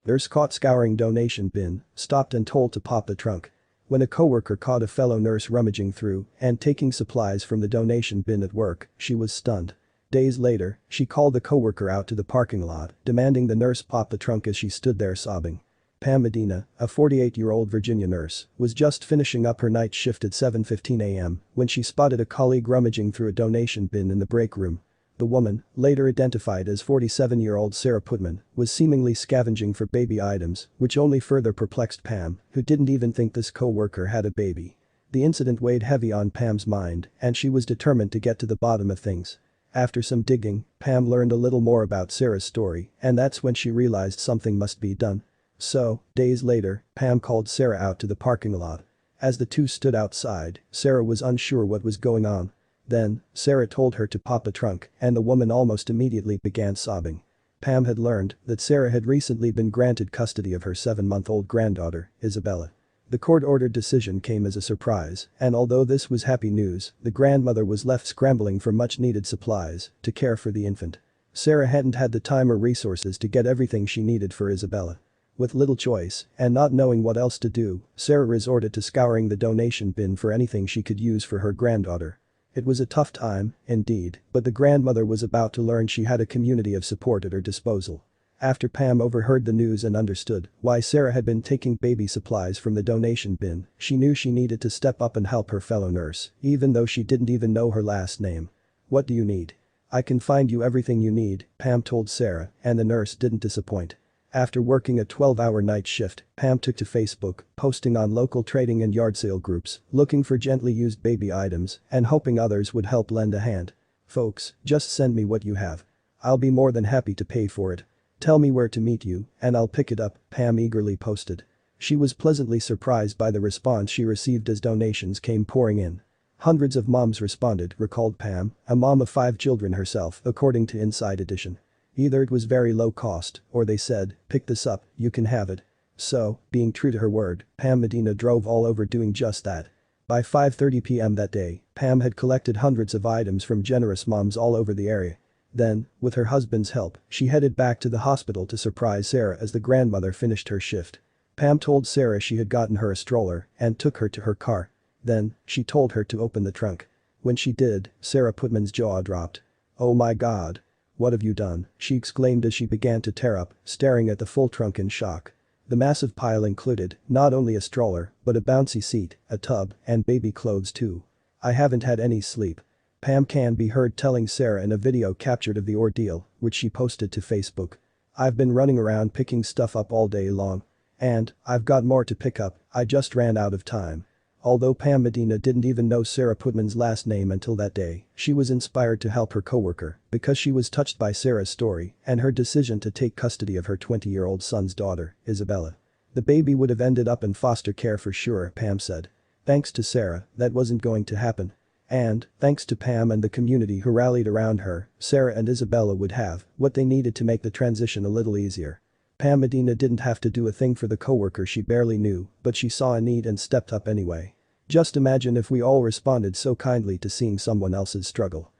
Nurse caught scouring donation bin, stopped and told to pop the trunk. When a coworker caught a fellow nurse rummaging through and taking supplies from the donation bin at work, she was stunned. Days later, she called the coworker out to the parking lot, demanding the nurse pop the trunk as she stood there sobbing. Pam Medina, a 48-year-old Virginia nurse, was just finishing up her night shift at 7:15 a.m. when she spotted a colleague rummaging through a donation bin in the break room. The woman, later identified as 47-year-old Sarah Putman, was seemingly scavenging for baby items, which only further perplexed Pam, who didn't even think this co-worker had a baby. The incident weighed heavy on Pam's mind, and she was determined to get to the bottom of things. After some digging, Pam learned a little more about Sarah's story, and that's when she realized something must be done. So, days later, Pam called Sarah out to the parking lot. As the two stood outside, Sarah was unsure what was going on. Then, Sarah told her to pop the trunk, and the woman almost immediately began sobbing. Pam had learned that Sarah had recently been granted custody of her 7-month-old granddaughter, Isabella. The court-ordered decision came as a surprise, and although this was happy news, the grandmother was left scrambling for much-needed supplies to care for the infant. Sarah hadn't had the time or resources to get everything she needed for Isabella. With little choice, and not knowing what else to do, Sarah resorted to scouring the donation bin for anything she could use for her granddaughter. It was a tough time, indeed, but the grandmother was about to learn she had a community of support at her disposal. After Pam overheard the news and understood why Sarah had been taking baby supplies from the donation bin, she knew she needed to step up and help her fellow nurse, even though she didn't even know her last name. "What do you need? I can find you everything you need," Pam told Sarah, and the nurse didn't disappoint. After working a 12-hour night shift, Pam took to Facebook, posting on local trading and yard sale groups, looking for gently used baby items and hoping others would help lend a hand. "Folks, just send me what you have. I'll be more than happy to pay for it. Tell me where to meet you, and I'll pick it up," Pam eagerly posted. She was pleasantly surprised by the response she received as donations came pouring in. Hundreds of moms responded, recalled Pam, a mom of 5 children herself, according to Inside Edition. Either it was very low cost, or they said, "Pick this up, you can have it." So, being true to her word, Pam Medina drove all over doing just that. By 5:30 p.m. that day, Pam had collected hundreds of items from generous moms all over the area. Then, with her husband's help, she headed back to the hospital to surprise Sarah as the grandmother finished her shift. Pam told Sarah she had gotten her a stroller and took her to her car. Then, she told her to open the trunk. When she did, Sarah Putman's jaw dropped. "Oh my God. What have you done?" she exclaimed as she began to tear up, staring at the full trunk in shock. The massive pile included not only a stroller, but a bouncy seat, a tub, and baby clothes too. "I haven't had any sleep." Pam can be heard telling Sarah in a video captured of the ordeal, which she posted to Facebook. "I've been running around picking stuff up all day long. And, I've got more to pick up, I just ran out of time." Although Pam Medina didn't even know Sarah Putman's last name until that day, she was inspired to help her coworker because she was touched by Sarah's story and her decision to take custody of her 20-year-old son's daughter, Isabella. "The baby would have ended up in foster care for sure," Pam said. "Thanks to Sarah, that wasn't going to happen. And, thanks to Pam and the community who rallied around her, Sarah and Isabella would have what they needed to make the transition a little easier." Pam Medina didn't have to do a thing for the coworker she barely knew, but she saw a need and stepped up anyway. Just imagine if we all responded so kindly to seeing someone else's struggle.